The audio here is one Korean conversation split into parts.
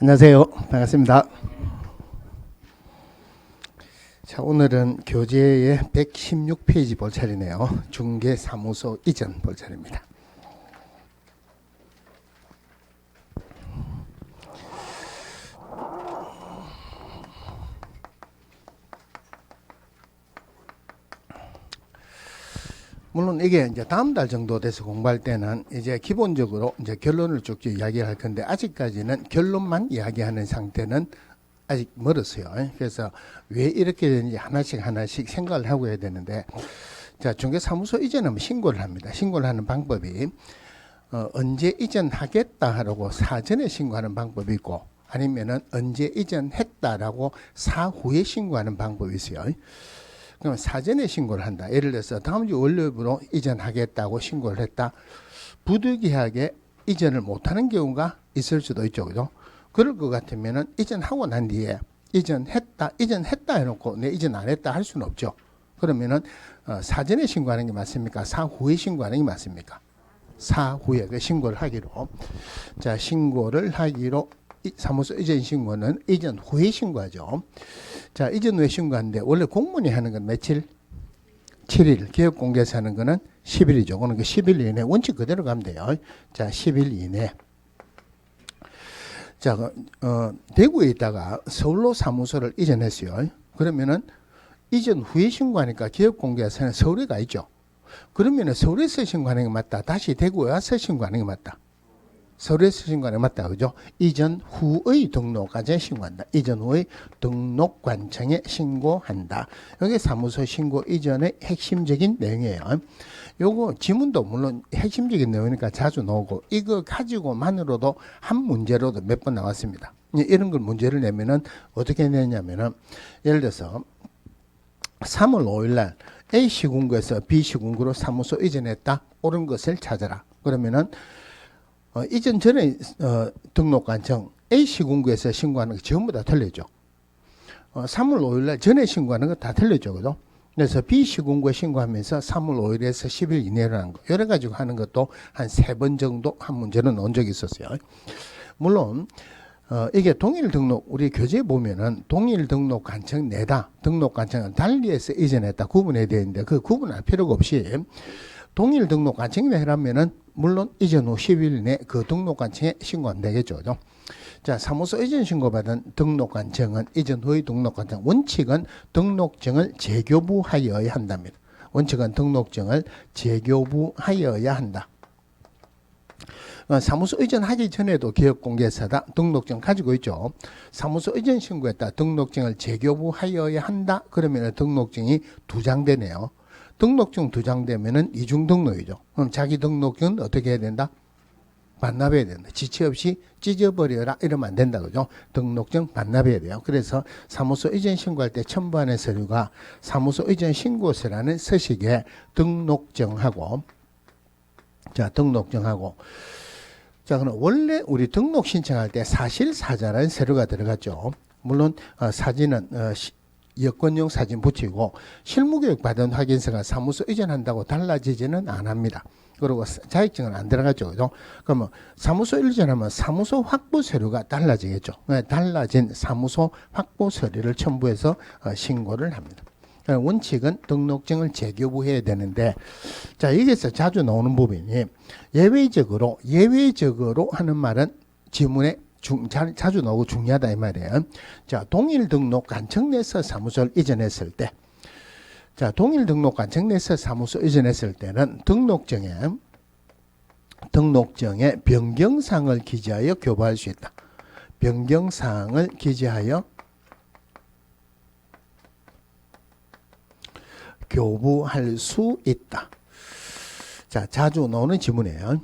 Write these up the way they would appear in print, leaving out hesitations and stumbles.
안녕하세요. 반갑습니다. 자, 오늘은 교재의 116페이지 볼 차례네요. 중개사무소 이전 볼 차례입니다. 물론 이게 이제 다음 달 정도 돼서 공부할 때는 이제 기본적으로 이제 결론을 쭉 이야기할 건데, 아직까지는 결론만 이야기하는 상태는 아직 멀었어요. 그래서 왜 이렇게 되는지 하나씩 생각을 하고 해야 되는데, 자, 중개사무소 이전하면 신고를 합니다. 신고를 하는 방법이 언제 이전하겠다라고 사전에 신고하는 방법이 있고, 아니면은 언제 이전했다라고 사후에 신고하는 방법이 있어요. 그럼 사전에 신고를 한다. 예를 들어서 다음 주 월요일부로 이전하겠다고 신고를 했다. 부득이하게 이전을 못하는 경우가 있을 수도 있죠. 그죠? 그럴 것 같으면은 이전하고 난 뒤에 이전했다 해놓고 내 이전 안 했다 할 수는 없죠. 그러면은 사전에 신고하는 게 맞습니까? 사후에 신고하는 게 맞습니까? 사후에 그 신고를 하기로. 자, 신고를 하기로. 사무소 이전 신고는 이전 후에 신고하죠. 자, 이전 후에 신고하는데 원래 공무원이 하는 건 며칠? 7일. 기업공개에서 하는 거는 10일이죠. 그러니까 10일 이내 원칙 그대로 가면 돼요. 자, 10일 이내. 자, 대구에 있다가 서울로 사무소를 이전했어요. 그러면은 이전 후에 신고하니까 기업공개에서는 서울에 가 있죠. 그러면은 서울에서 신고하는 게 맞다. 다시 대구에 와서 신고하는 게 맞다. 서울에서 신고하는 게 맞다. 그죠? 이전 후의 등록관청에 신고한다. 이전 후의 등록관청에 신고한다. 여기 사무소 신고 이전의 핵심적인 내용이에요. 요거 지문도 물론 핵심적인 내용이니까 자주 나오고, 이거 가지고만으로도 한 문제로도 몇 번 나왔습니다. 이런 걸 문제를 내면은 어떻게 내냐면은, 예를 들어서 3월 5일 날 A 시군구에서 B 시군구로 사무소 이전했다. 옳은 것을 찾아라. 그러면은 이전 전에 등록관청 A 시군구에서 신고하는 거 전부 다 틀렸죠. 3월 5일 날 전에 신고하는 거 다 틀렸죠. 그죠? 그래서 B 시군구에 신고하면서 3월 5일에서 10일 이내로 하는 거, 여러 가지고 하는 것도 한 3번 정도 한 문제는 나온 적이 있었어요. 물론 이게 동일 등록, 우리 교재에 보면은 동일 등록 관청 내다, 등록 관청은 달리해서 이전했다 구분해야 되는데, 그 구분할 필요가 없이 동일 등록 관청이 해라면은 물론 이전 후 10일 내 그 등록관청에 신고하면 되겠죠. 자, 사무소 이전 신고받은 등록관청은 이전 후의 등록관청, 원칙은 등록증을 재교부하여야 한답니다. 원칙은 등록증을 재교부하여야 한다. 사무소 이전하기 전에도 기업공개사다 등록증 가지고 있죠. 사무소 이전 신고했다. 등록증을 재교부하여야 한다. 그러면 등록증이 2장 되네요. 등록증 2장 되면은 이중 등록이죠. 그럼 자기 등록증은 어떻게 해야 된다? 반납해야 된다. 지체 없이 찢어버려라 이러면 안 된다. 그죠? 등록증 반납해야 돼요. 그래서 사무소 이전 신고할 때 첨부하는 서류가 사무소 이전 신고서라는 서식에 등록증하고, 자, 등록증하고, 자, 그럼 원래 우리 등록 신청할 때 사실사자라는 서류가 들어갔죠. 물론 사진은 여권용 사진 붙이고, 실무교육 받은 확인서가 사무소 이전한다고 달라지지는 않습니다. 그리고 자격증은 안 들어가죠. 그죠? 그러면 사무소 이전하면 사무소 확보 서류가 달라지겠죠. 달라진 사무소 확보 서류를 첨부해서 신고를 합니다. 원칙은 등록증을 재교부해야 되는데, 자, 여기서 자주 나오는 부분이 예외적으로 하는 말은 지문에 자주 나오고 중요하다 이 말이에요. 자, 동일 등록 관청 내에서 사무소를 이전했을 때, 자, 동일 등록 관청 내에서 사무소 이전했을 때는 등록증에 변경사항을 기재하여 교부할 수 있다. 변경사항을 기재하여 교부할 수 있다. 자, 자주 나오는 지문이에요.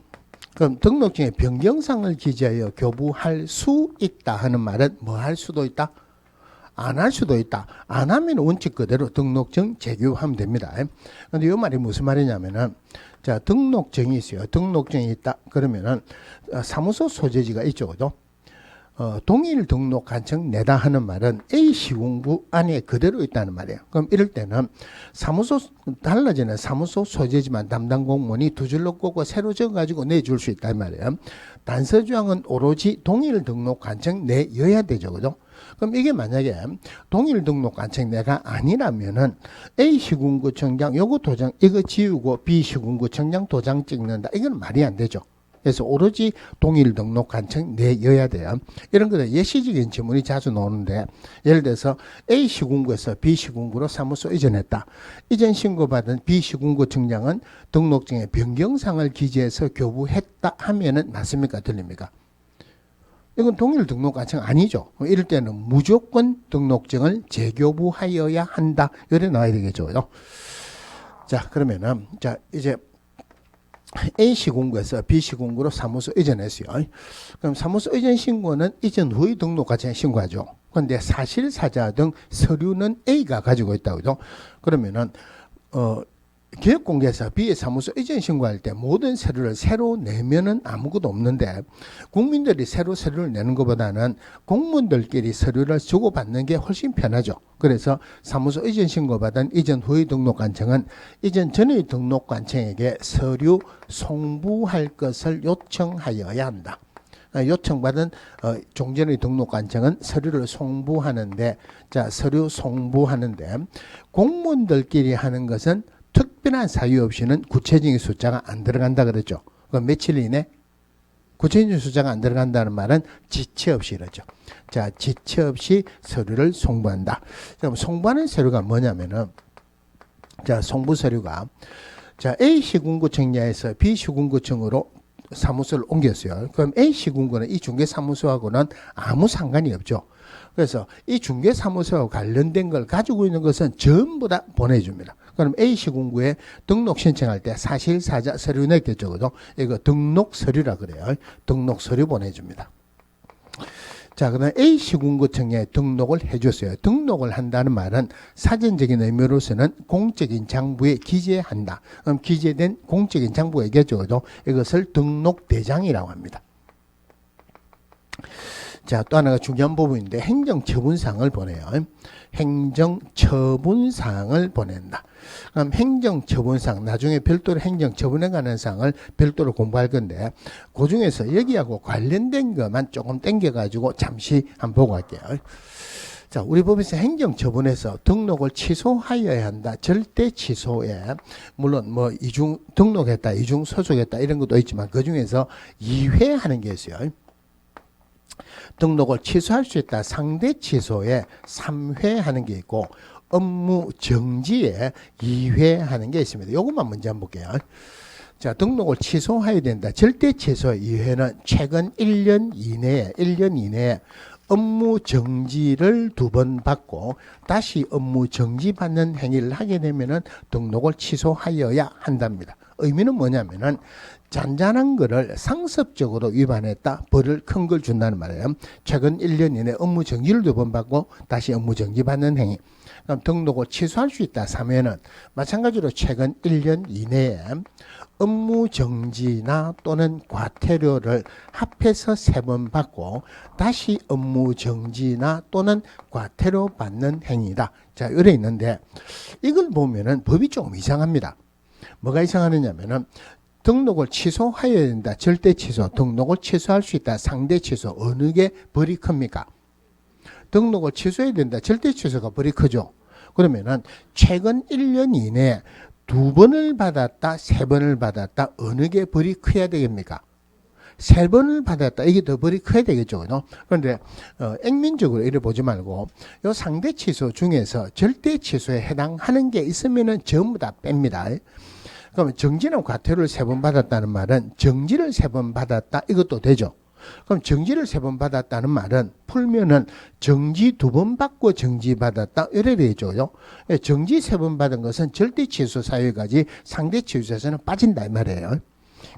그럼 등록증에 변경사항을 기재하여 교부할 수 있다 하는 말은 뭐 할 수도 있다? 안 할 수도 있다. 안 하면 원칙 그대로 등록증 재교부하면 됩니다. 근데 이 말이 무슨 말이냐면은, 자, 등록증이 있어요. 등록증이 있다. 그러면은 사무소 소재지가 있죠. 그죠? 동일 등록 간청 내다 하는 말은 A 시군구 안에 그대로 있다는 말이에요. 그럼 이럴 때는 사무소 달라지는 사무소 소재지만 담당 공무원이 두 줄로 꽂고 새로 적어가지고 내줄 수 있단 말이에요. 단서조항은 오로지 동일 등록 간청 내여야 되죠, 그죠? 그럼 이게 만약에 동일 등록 간청 내가 아니라면은 A 시군구청장 요거 도장 이거 지우고 B 시군구청장 도장 찍는다. 이건 말이 안 되죠. 그래서 오로지 동일 등록 간청 내여야 돼요. 이런 것들 예시적인 질문이 자주 나오는데, 예를 들어서 A 시군구에서 B 시군구로 사무소 이전했다. 이전 신고받은 B 시군구청장은 등록증에 변경사항을 기재해서 교부했다 하면은 맞습니까? 틀립니까? 이건 동일 등록 간청 아니죠. 이럴 때는 무조건 등록증을 재교부하여야 한다. 이래 나와야 되겠죠. 자, 그러면은 자 이제 A 시군구에서 B 시군구로 사무소 이전했어요. 그럼 사무소 이전 신고는 이전 후의 등록 과정에 신고하죠. 그런데 사실사자 등 서류는 A가 가지고 있다고요. 그러면은 기업공개에서 B의 사무소 이전 신고할 때 모든 서류를 새로 내면은 아무것도 없는데, 국민들이 새로 서류를 내는 것보다는 공무원들끼리 서류를 주고받는 게 훨씬 편하죠. 그래서 사무소 이전 신고받은 이전 후의 등록 관청은 이전 전의 등록 관청에게 서류 송부할 것을 요청하여야 한다. 요청받은 종전의 등록 관청은 서류를 송부하는데, 자, 서류 송부하는데 공무원들끼리 하는 것은 특별한 사유 없이는 구체적인 숫자가 안 들어간다 그랬죠. 그럼 며칠 이내? 구체적인 숫자가 안 들어간다는 말은 지체 없이 이러죠. 자, 지체 없이 서류를 송부한다. 그럼 송부하는 서류가 뭐냐면은, 자, 송부 서류가, 자, A 시군구청장에서 B 시군구청으로 사무소를 옮겼어요. 그럼 A 시군구는 이 중개사무소하고는 아무 상관이 없죠. 그래서 이 중개사무소와 관련된 걸 가지고 있는 것은 전부 다 보내줍니다. 그럼 A 시군구에 등록 신청할 때 사실사자 서류 냈겠죠, 그죠? 이거 등록 서류라 그래요. 등록 서류 보내줍니다. 자, 그다음 A 시군구청에 등록을 해줬어요. 등록을 한다는 말은 사전적인 의미로서는 공적인 장부에 기재한다. 그럼 기재된 공적인 장부가 있겠죠, 그죠? 이것을 등록대장이라고 합니다. 자, 또 하나가 중요한 부분인데 행정처분사항을 보내요. 행정처분사항을 보낸다. 그럼 행정처분사항, 나중에 별도로 행정처분에 관한 사항을 별도로 공부할 건데, 그 중에서 여기하고 관련된 것만 조금 땡겨가지고 잠시 한번 보고 갈게요. 자, 우리 법에서 행정처분에서 등록을 취소하여야 한다. 절대 취소에, 물론 뭐 이중 등록했다, 이중 소속했다 이런 것도 있지만 그 중에서 2회 하는 게 있어요. 등록을 취소할 수 있다. 상대 취소에 3회 하는 게 있고, 업무 정지에 2회 하는 게 있습니다. 이것만 먼저 한번 볼게요. 자, 등록을 취소해야 된다. 절대 취소의 2회는 최근 1년 이내에 업무 정지를 2번 받고 다시 업무 정지받는 행위를 하게 되면은 등록을 취소하여야 한답니다. 의미는 뭐냐면은 잔잔한 거를 상습적으로 위반했다. 벌을 큰 걸 준다는 말이에요. 최근 1년 이내 업무 정지를 2번 받고 다시 업무 정지 받는 행위. 그럼 등록을 취소할 수 있다. 3회는 마찬가지로 최근 1년 이내에 업무 정지나 또는 과태료를 합해서 3번 받고 다시 업무 정지나 또는 과태료 받는 행위다. 자, 이래 있는데 이걸 보면은 법이 조금 이상합니다. 뭐가 이상하느냐면은 등록을 취소해야 된다. 절대 취소. 등록을 취소할 수 있다. 상대 취소. 어느 게 벌이 큽니까? 등록을 취소해야 된다. 절대 취소가 벌이 크죠. 그러면은 최근 1년 이내에 2번을 받았다, 3번을 받았다. 어느 게 벌이 커야 되겠습니까? 3번을 받았다. 이게 더 벌이 커야 되겠죠. 그런데 액면적으로 이래 보지 말고 요 상대 취소 중에서 절대 취소에 해당하는 게 있으면은 전부 다 뺍니다. 그러면 정지나 과태료를 3번 받았다는 말은 정지를 3번 받았다. 이것도 되죠. 그럼 정지를 3번 받았다는 말은 풀면은 정지 2번 받고 정지 받았다. 이래 되죠. 정지 3번 받은 것은 절대 취소 사유까지 상대 취소에서는 빠진다 이 말이에요.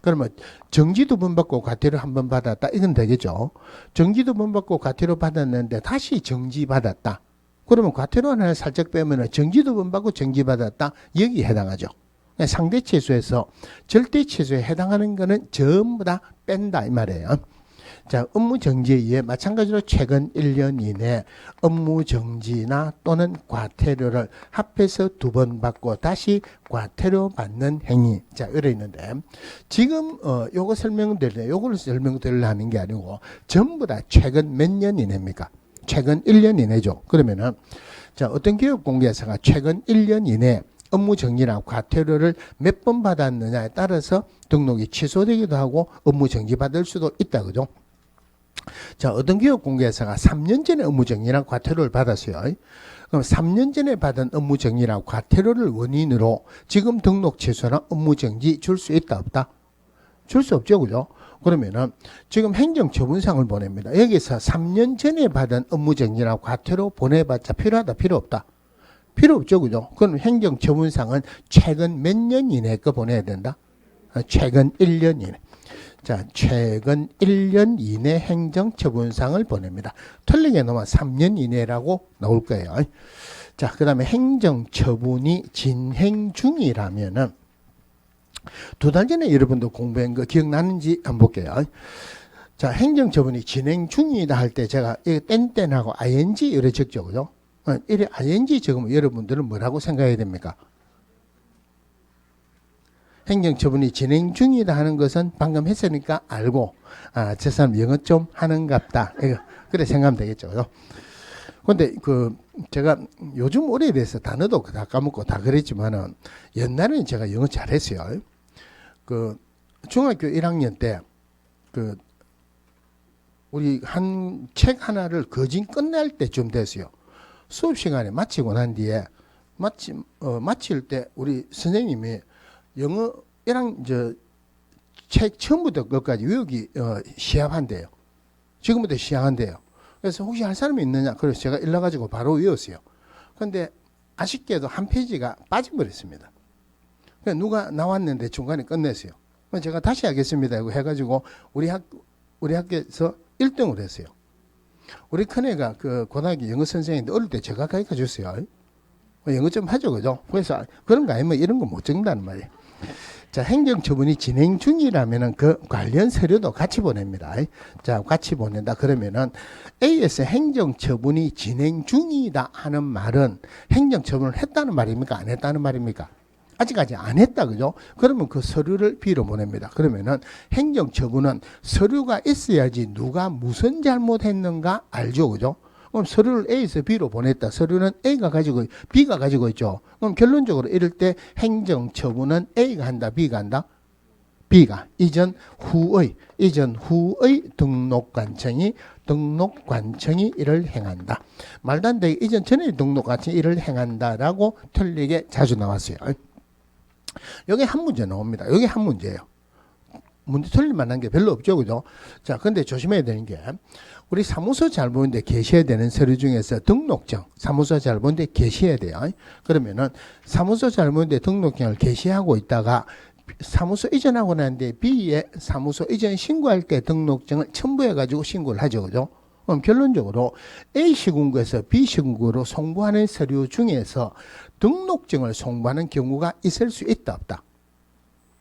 그러면 정지 2번 받고 과태료 1번 받았다. 이건 되겠죠. 정지 2번 받고 과태료 받았는데 다시 정지 받았다. 그러면 과태료 하나를 살짝 빼면은 정지 2번 받고 정지 받았다. 여기에 해당하죠. 상대 취소에서 절대 취소에 해당하는 거는 전부 다 뺀다 이 말이에요. 자, 업무 정지에 의해 마찬가지로 최근 1년 이내 업무 정지나 또는 과태료를 합해서 2번 받고 다시 과태료 받는 행위. 자, 이래 있는데 지금 요거 요거를 설명드리려 하는 게 아니고 전부 다 최근 몇 년 이내입니까? 최근 1년 이내죠. 그러면은 자, 어떤 기업 공개사가 최근 1년 이내 업무 정지나 과태료를 몇 번 받았느냐에 따라서 등록이 취소되기도 하고 업무 정지받을 수도 있다. 그죠? 자, 어떤 기업 공개사가 3년 전에 업무 정지나 과태료를 받았어요. 그럼 3년 전에 받은 업무 정지나 과태료를 원인으로 지금 등록 취소나 업무 정지 줄 수 있다 없다? 줄 수 없죠. 그죠? 그러면은 지금 행정처분상을 보냅니다. 여기서 3년 전에 받은 업무 정지나 과태료 보내봤자 필요하다 필요 없다? 필요 없죠. 그죠? 그럼 행정처분상은 최근 몇 년 이내 거 보내야 된다? 최근 1년 이내. 자, 최근 1년 이내 행정처분상을 보냅니다. 틀리게 넣으면 3년 이내라고 나올 거예요. 자, 그 다음에 행정처분이 진행 중이라면은 2달 전에 여러분도 공부한 거 기억나는지 한번 볼게요. 자, 행정처분이 진행 중이다 할 때 제가 이 땡땡하고 ing 이래 적죠. 그죠? 이래 ing 적으면 여러분들은 뭐라고 생각해야 됩니까? 행정처분이 진행 중이다 하는 것은 방금 했으니까 알고, 아, 저 사람 영어 좀 하는갑다. 이거, 그래 생각하면 되겠죠. 그죠? 근데 제가 요즘 오래돼서 단어도 다 까먹고 다 그랬지만은 옛날에는 제가 영어 잘했어요. 중학교 1학년 때 우리 한 책 하나를 거진 끝날 때쯤 됐어요. 수업 시간에 마치고 난 뒤에 마칠 때 우리 선생님이 영어 1학년 책 처음부터 끝까지 외우기 시합한대요. 지금부터 시작한대요. 그래서 혹시 할 사람이 있느냐? 그래서 제가 일러가지고 바로 외웠어요. 그런데 아쉽게도 한 페이지가 빠져버렸습니다. 그래서 누가 나왔는데 중간에 끝냈어요. 그래서 제가 다시 하겠습니다. 이거 해가지고 우리 학교에서 1등을 했어요. 우리 큰애가 고등학교 영어 선생님인데 어릴 때 제가 가르쳐 줬어요. 영어 좀 하죠. 그죠? 그래서 그런 거 아니면 이런 거 못 적는다는 말이에요. 자, 행정처분이 진행 중이라면은 그 관련 서류도 같이 보냅니다. 자, 같이 보낸다. 그러면은 A에서 행정처분이 진행 중이다 하는 말은 행정처분을 했다는 말입니까? 안 했다는 말입니까? 아직까지 안 했다. 그죠? 그러면 그 서류를 B로 보냅니다. 그러면은 행정처분은 서류가 있어야지 누가 무슨 잘못했는가 알죠. 그죠? 그럼 서류를 A에서 B로 보냈다. 서류는 A가 가지고 B가 가지고 있죠. 그럼 결론적으로 이럴 때 행정처분은 A가 한다, B가 한다? B가 이전 후의 등록관청이 이를 행한다. 말도 안 되게 이전 전에 등록관청이 이를 행한다라고 틀리게 자주 나왔어요. 여기 한 문제 나옵니다. 여기 한 문제예요. 문제 틀릴 만한 게 별로 없죠. 그죠? 자, 근데 조심해야 되는 게 우리 사무소 잘 보는데 게시해야 되는 서류 중에서 등록증, 사무소 잘 보는데 게시해야 돼요. 그러면은 사무소 잘 보는데 등록증을 게시하고 있다가 사무소 이전하고 난 뒤에 B에 사무소 이전 신고할 때 등록증을 첨부해가지고 신고를 하죠. 그죠? 그럼 결론적으로 A 시군구에서 B 시군구로 송부하는 서류 중에서 등록증을 송부하는 경우가 있을 수 있다, 없다?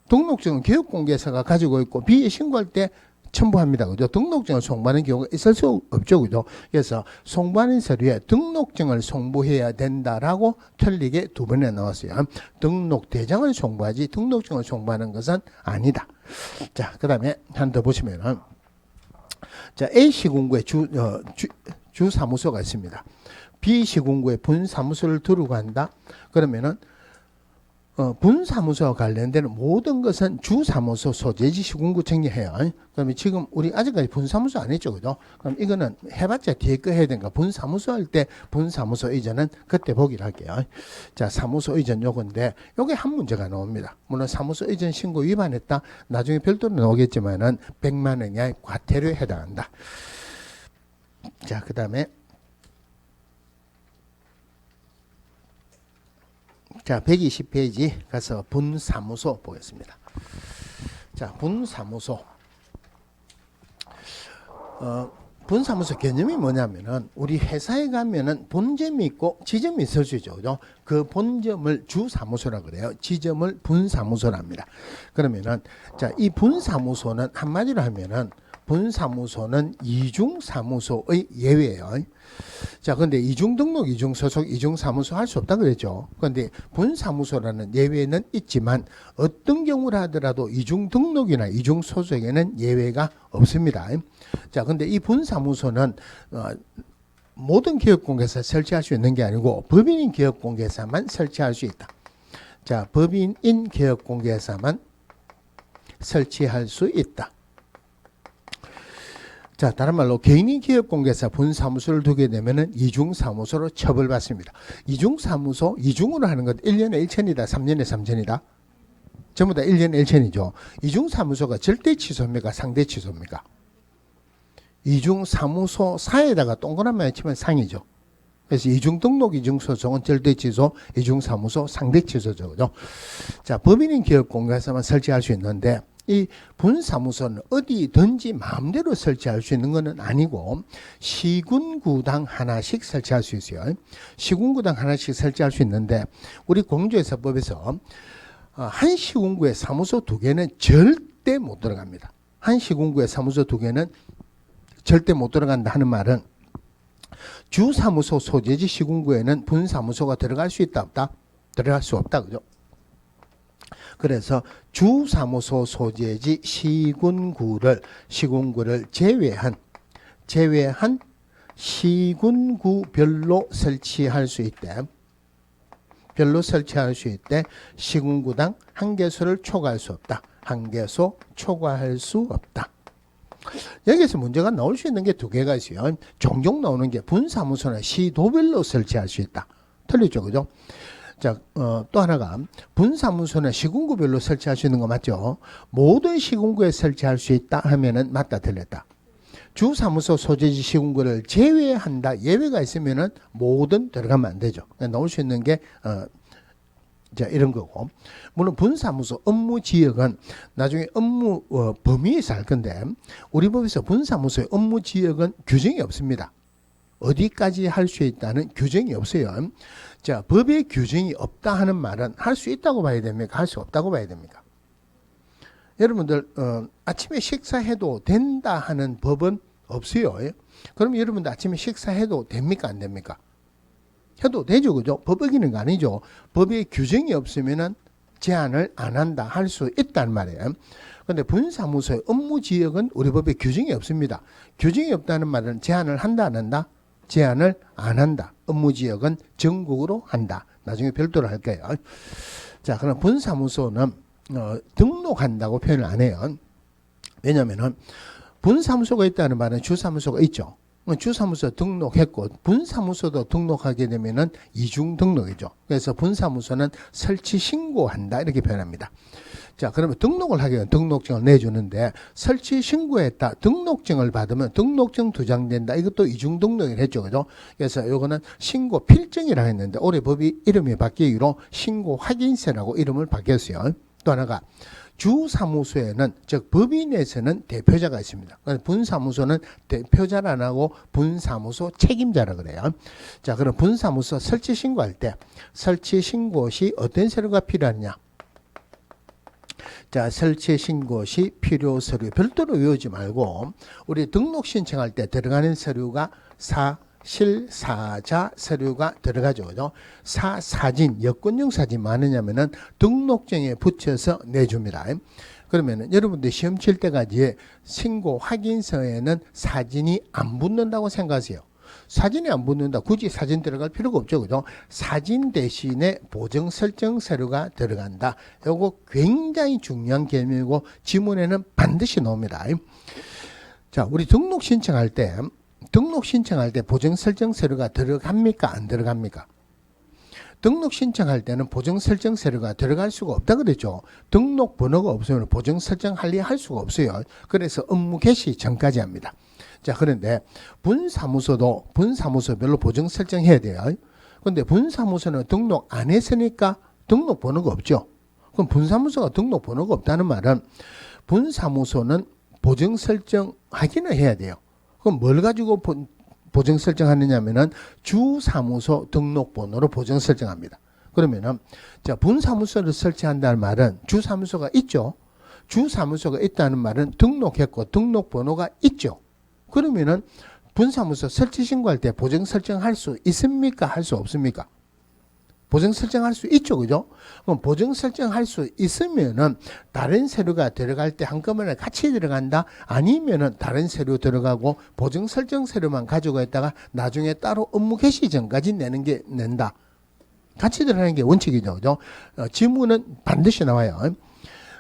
등록증은 교육공개사가 가지고 있고 B에 신고할 때 첨부합니다. 그죠? 등록증을 송부하는 경우가 있을 수 없죠. 그죠? 그래서 송부하는 서류에 등록증을 송부해야 된다라고 틀리게 2번에 나왔어요. 등록대장을 송부하지 등록증을 송부하는 것은 아니다. 자, 그 다음에 한 더 보시면은 자, A 시군구에 주 사무소가 있습니다. B 시군구에 분사무소를 두르고 한다. 그러면은 분사무소와 관련된 모든 것은 주사무소 소재지 시군구 정리해요. 그러면 지금 우리 아직까지 분사무소 안 했죠. 그죠? 그럼 이거는 해봤자 뒤에 거 해야 되니까 분사무소 할 때 분사무소 이전은 그때 보기로 할게요. 자, 사무소 이전 요건데 요게 한 문제가 나옵니다. 물론 사무소 이전 신고 위반했다. 나중에 별도로 나오겠지만은 100만 원 이하의 과태료에 해당한다. 자, 그 다음에 자, 120페이지 가서 분사무소 보겠습니다. 자, 분사무소. 분사무소 개념이 뭐냐면은 우리 회사에 가면은 본점이 있고 지점이 있을 수 있죠. 그죠? 그 본점을 주사무소라 그래요. 지점을 분사무소랍니다. 그러면은 자, 이 분사무소는 한마디로 하면은 분사무소는 이중사무소의 예외예요. 자, 근데 이중등록, 이중소속, 이중사무소 할 수 없다 그랬죠. 그런데 분사무소라는 예외는 있지만 어떤 경우를 하더라도 이중등록이나 이중소속에는 예외가 없습니다. 자, 근데 이 분사무소는 모든 기업공개사 설치할 수 있는 게 아니고 법인인 기업공개사만 설치할 수 있다. 자, 법인인 기업공개사만 설치할 수 있다. 자, 다른 말로 개인인 기업공개사 분사무소를 두게 되면은 이중사무소로 처벌받습니다. 이중사무소, 이중으로 하는 것 1년에 1천이다, 3년에 3천이다. 전부 다 1년에 1천이죠. 이중사무소가 절대 취소입니까? 상대 취소입니까? 이중사무소 사에다가 동그라미 치면 상이죠. 그래서 이중등록, 이중소속은 절대 취소, 이중사무소 상대 취소죠. 그죠? 자, 법인인 기업공개사만 설치할 수 있는데 이 분사무소는 어디든지 마음대로 설치할 수 있는 것은 아니고 시군구당 하나씩 설치할 수 있어요. 시군구당 하나씩 설치할 수 있는데 우리 공조회사법에서 한 시군구에 사무소 2개는 절대 못 들어갑니다. 한 시군구에 사무소 2개는 절대 못 들어간다 하는 말은 주사무소 소재지 시군구에는 분사무소가 들어갈 수 있다 없다? 들어갈 수 없다. 그죠? 그래서 주사무소 소재지 시군구를 제외한 시군구별로 설치할 수 있대. 별로 설치할 수 있대. 시군구당 한 개소를 초과할 수 없다. 한 개소 초과할 수 없다. 여기서 문제가 나올 수 있는 게 2개가 있어요. 종종 나오는 게 분사무소는 시도별로 설치할 수 있다. 틀리죠, 그죠? 자, 또 하나가 분사무소는 시군구별로 설치할 수 있는 거 맞죠? 모든 시군구에 설치할 수 있다 하면은 맞다, 틀렸다. 주사무소 소재지 시군구를 제외한다, 예외가 있으면은 모든 들어가면 안 되죠. 나올 수 있는 게 자, 이런 거고. 물론 분사무소 업무 지역은 나중에 업무 범위에서 할 건데 우리 법에서 분사무소의 업무 지역은 규정이 없습니다. 어디까지 할 수 있다는 규정이 없어요. 자, 법에 규정이 없다 하는 말은 할 수 있다고 봐야 됩니까? 할 수 없다고 봐야 됩니까? 여러분들 아침에 식사해도 된다 하는 법은 없어요. 그럼 여러분들 아침에 식사해도 됩니까? 안 됩니까? 해도 되죠, 그죠? 법 어기는 거 아니죠. 법에 규정이 없으면은 제한을 안 한다, 할 수 있단 말이에요. 그런데 분사무소의 업무 지역은 우리 법에 규정이 없습니다. 규정이 없다는 말은 제한을 한다, 안 한다? 제한을 안 한다. 업무 지역은 전국으로 한다. 나중에 별도로 할 거예요. 자, 그럼 분사무소는 등록한다고 표현을 안 해요. 왜냐하면 분사무소가 있다는 말은 주사무소가 있죠. 주사무소 등록했고 분사무소도 등록하게 되면은 이중 등록이죠. 그래서 분사무소는 설치 신고한다 이렇게 표현합니다. 자, 그러면 등록을 하게 되면 등록증을 내주는데 설치 신고했다, 등록증을 받으면 등록증 2장 된다. 이것도 이중 등록을 했죠, 그죠? 그래서 요거는 신고 필증이라고 했는데 올해 법이 이름이 바뀌기로 신고 확인서라고 이름을 바뀌었어요. 또 하나가 주사무소에는, 즉 법인에서는 대표자가 있습니다. 분사무소는 대표자를 안 하고 분사무소 책임자라 그래요. 자, 그럼 분사무소 설치 신고할 때 설치 신고 시 어떤 서류가 필요하냐? 자, 설치 신고 시 필요 서류 별도로 외우지 말고 우리 등록 신청할 때 들어가는 서류가 실사자 서류가 들어가죠. 그죠? 사진, 여권용 사진 많으냐면은 등록증에 붙여서 내줍니다. 그러면은 여러분들 시험 칠 때까지 신고 확인서에는 사진이 안 붙는다고 생각하세요. 사진이 안 붙는다. 굳이 사진 들어갈 필요가 없죠. 그죠? 사진 대신에 보정 설정 서류가 들어간다. 요거 굉장히 중요한 개념이고 지문에는 반드시 나옵니다. 자, 우리 등록 신청할 때 보정 설정 서류가 들어갑니까? 안 들어갑니까? 등록 신청할 때는 보정 설정 서류가 들어갈 수가 없다 그랬죠. 등록 번호가 없으면 보정 설정 할 수가 없어요. 그래서 업무 개시 전까지 합니다. 자, 그런데 분사무소도 분사무소별로 보정 설정해야 돼요. 그런데 분사무소는 등록 안 했으니까 등록 번호가 없죠. 그럼 분사무소가 등록 번호가 없다는 말은 분사무소는 보정 설정 하기는 해야 돼요. 그럼 뭘 가지고 보정 설정하느냐면은 주사무소 등록번호로 보정 설정합니다. 그러면은 자, 분사무소를 설치한다는 말은 주사무소가 있죠. 주사무소가 있다는 말은 등록했고 등록번호가 있죠. 그러면은 분사무소 설치 신고할 때 보정 설정할 수 있습니까? 할 수 없습니까? 보정 설정할 수 있죠. 그죠? 그럼 보정 설정할 수 있으면은 다른 서류가 들어갈 때 한꺼번에 같이 들어간다? 아니면은 다른 서류 들어가고 보정 설정 서류만 가지고 있다가 나중에 따로 업무 개시 전까지 낸다. 같이 들어가는 게 원칙이죠. 그죠? 지문은 반드시 나와요.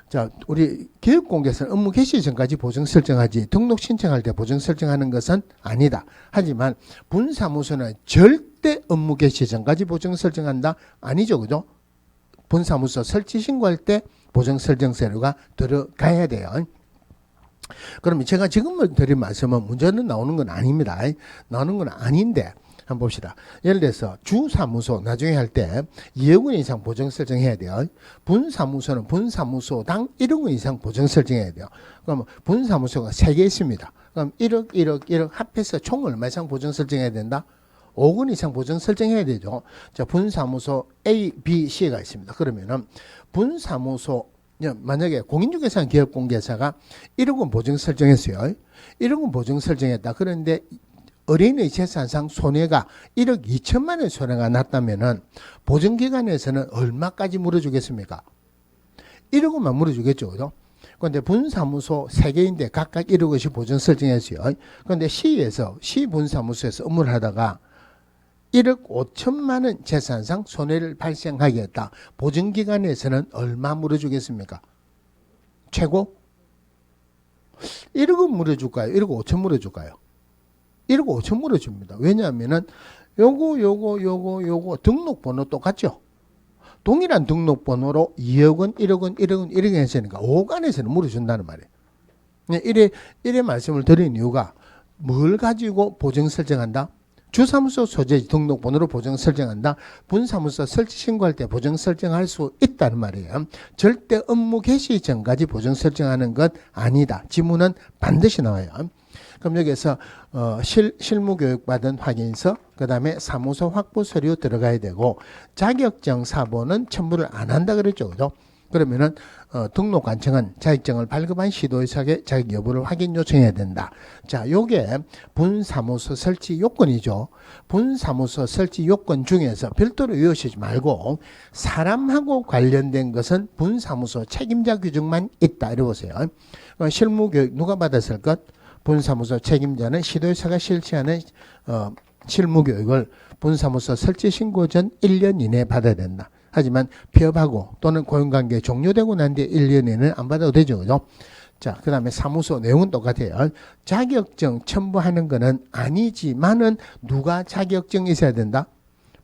자, 우리 교육공개에서는 업무 개시 전까지 보정 설정하지 등록 신청할 때 보정 설정하는 것은 아니다. 하지만 분사무소는 절대 업무 개시 전까지 보정 설정한다? 아니죠. 그죠? 분사무소 설치 신고할 때 보정 설정 서류가 들어가야 돼요. 그러면 제가 지금 드린 말씀은 문제는 나오는 건 아닙니다. 나오는 건 아닌데 한번 봅시다. 예를 들어서 주사무소 나중에 할 때 2억 원 이상 보정 설정해야 돼요. 분사무소는 분사무소당 1억 원 이상 보정 설정해야 돼요. 그럼 분사무소가 3개 있습니다. 그럼 1억 합해서 총 얼마 이상 보정 설정해야 된다? 5억 원 이상 보정 설정해야 되죠. 자, 분사무소 A, B, C가 있습니다. 그러면은 분사무소 만약에 공인중개사 기업공개사가 1억 원 보정 설정했어요. 1억 원 보정 설정했다. 그런데 어린이 재산상 손해가 1억 2천만 원 손해가 났다면은 보증기관에서는 얼마까지 물어주겠습니까? 1억 원만 물어주겠죠. 그죠? 그런데 분사무소 3개인데 각각 1억 원씩 보증 설정했어요. 그런데 시분사무소에서 업무를 하다가 1억 5천만 원 재산상 손해를 발생하게 했다. 보증기관에서는 얼마 물어주겠습니까? 최고? 1억 원 물어줄까요? 1억 5천 물어줄까요? 1억 5천 물어줍니다. 왜냐하면은 요거 등록번호 똑같죠? 동일한 등록번호로 2억 원, 1억 원, 1억 원, 1억 원 했으니까 5억 안에서는 물어준다는 말이에요. 이래 말씀을 드린 이유가 뭘 가지고 보정 설정한다? 주사무소 소재 등록번호로 보정 설정한다. 분사무소 설치 신고할 때 보정 설정할 수 있다는 말이에요. 절대 업무 개시 전까지 보정 설정하는 것 아니다. 지문은 반드시 나와요. 그럼 여기서 실무교육 받은 확인서, 그 다음에 사무소 확보 서류 들어가야 되고 자격증 사본은 첨부를 안 한다 그랬죠. 그죠? 그러면은 등록관청은 자격증을 발급한 시도의사에게 자격 여부를 확인 요청해야 된다. 자, 요게 분사무소 설치 요건이죠. 분사무소 설치 요건 중에서 별도로 외우시지 말고 사람하고 관련된 것은 분사무소 책임자 규정만 있다. 이래 보세요. 실무교육 누가 받았을 것? 분사무소 책임자는 시도의사가 실시하는 실무교육을 분사무소 설치 신고 전 1년 이내에 받아야 된다. 하지만 폐업하고 또는 고용관계 종료되고 난 뒤에 1년 이내는 안 받아도 되죠. 그죠? 자, 그 다음에 사무소 내용은 똑같아요. 자격증 첨부하는 거는 아니지만은 누가 자격증 있어야 된다?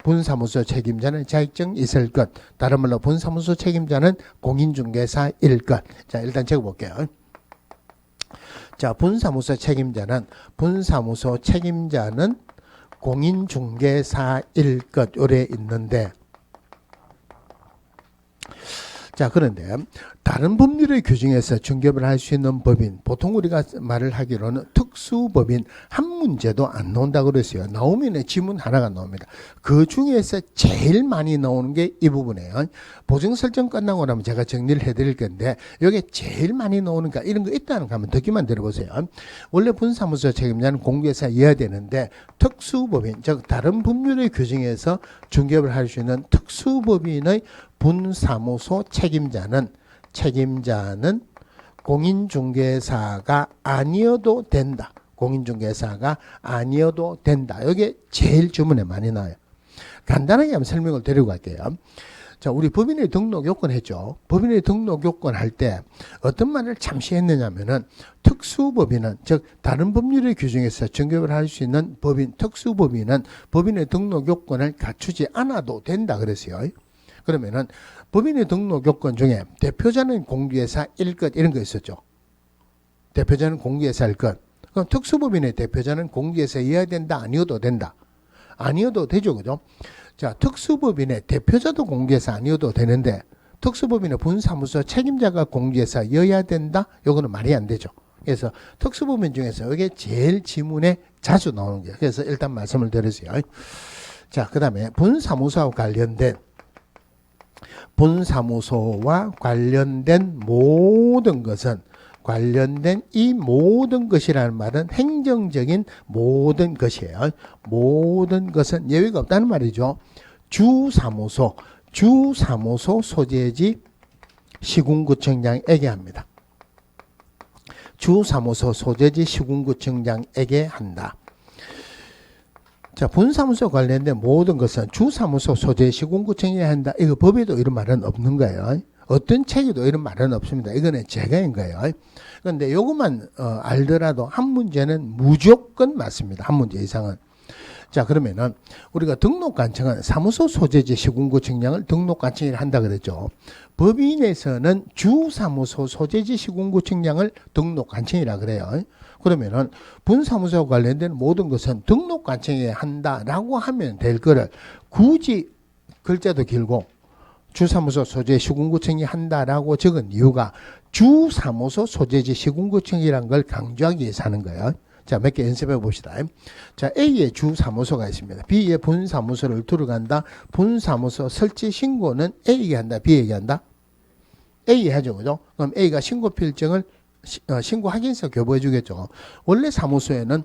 분사무소 책임자는 자격증 있을 것. 다른 말로 분사무소 책임자는 공인중개사일 것. 자, 일단 적어볼게요. 자, 분사무소 책임자는 공인중개사일 것. 요래 있는데, 자, 그런데 다른 법률의 규정에서 중개업을 할 수 있는 법인, 보통 우리가 말을 하기로는 특수법인 한 문제도 안 나온다고 그랬어요. 나오면 지문 하나가 나옵니다. 그 중에서 제일 많이 나오는 게 이 부분이에요. 보증 설정 끝나고 나면 제가 정리를 해드릴 건데 여기 제일 많이 나오니까 이런 거 있다는 거 한번 듣기만 들어보세요. 원래 분사무소 책임자는 공개사 이해야 되는데 특수법인, 즉 다른 법률의 규정에서 중개업을 할 수 있는 특수법인의 분사무소 책임자는 공인중개사가 아니어도 된다. 공인중개사가 아니어도 된다. 이게 제일 주문에 많이 나와요. 간단하게 한번 설명을 드리고 갈게요. 자, 우리 법인의 등록 요건 했죠. 법인의 등록 요건 할 때 어떤 말을 잠시 했느냐면은 특수법인은, 즉 다른 법률의 규정에서 중개업을 할 수 있는 법인, 특수법인은 법인의 등록 요건을 갖추지 않아도 된다 그랬어요. 그러면은 법인의 등록 요건 중에 대표자는 공개사일 것 이런 거 있었죠. 대표자는 공개사일 것. 그럼 특수법인의 대표자는 공개사여야 된다, 아니어도 된다. 아니어도 되죠, 그죠? 자, 특수법인의 대표자도 공개사 아니어도 되는데 특수법인의 분사무소 책임자가 공개사여야 된다? 요거는 말이 안 되죠. 그래서 특수법인 중에서 이게 제일 지문에 자주 나오는 거예요. 그래서 일단 말씀을 드렸어요. 자, 그 다음에 분사무소와 관련된 본사무소와 관련된 모든 것은 관련된 이 모든 것이라는 말은 행정적인 모든 것이에요. 모든 것은 예외가 없다는 말이죠. 주사무소 소재지 시군구청장에게 합니다. 주사무소 소재지 시군구청장에게 한다. 자, 본사무소 관련된 모든 것은 주사무소 소재 시군구청장이 한다. 이거 법에도 이런 말은 없는 거예요. 어떤 책에도 이런 말은 없습니다. 이거는 제가인 거예요. 그런데 이것만 알더라도 한 문제는 무조건 맞습니다. 한 문제 이상은. 자, 그러면은 우리가 등록관청은 사무소 소재지 시군구청장을 등록관청이라 한다 그랬죠. 법인에서는 주사무소 소재지 시군구청장을 등록관청이라 그래요. 그러면은 분사무소와 관련된 모든 것은 등록관청에 한다라고 하면 될 거를 굳이 글자도 길고 주사무소 소재 시군구청이 한다라고 적은 이유가 주사무소 소재지 시군구청이라는 걸 강조하기 위해서 하는 거예요. 자, 몇 개 연습해 봅시다. 자, A의 주사무소가 있습니다. B의 분사무소를 들어간다. 분사무소 설치 신고는 A에게 한다, B에게 한다? A 하죠, 그죠? 그럼 A가 신고 필증을 신고 확인서 교부해 주겠죠. 원래 사무소에는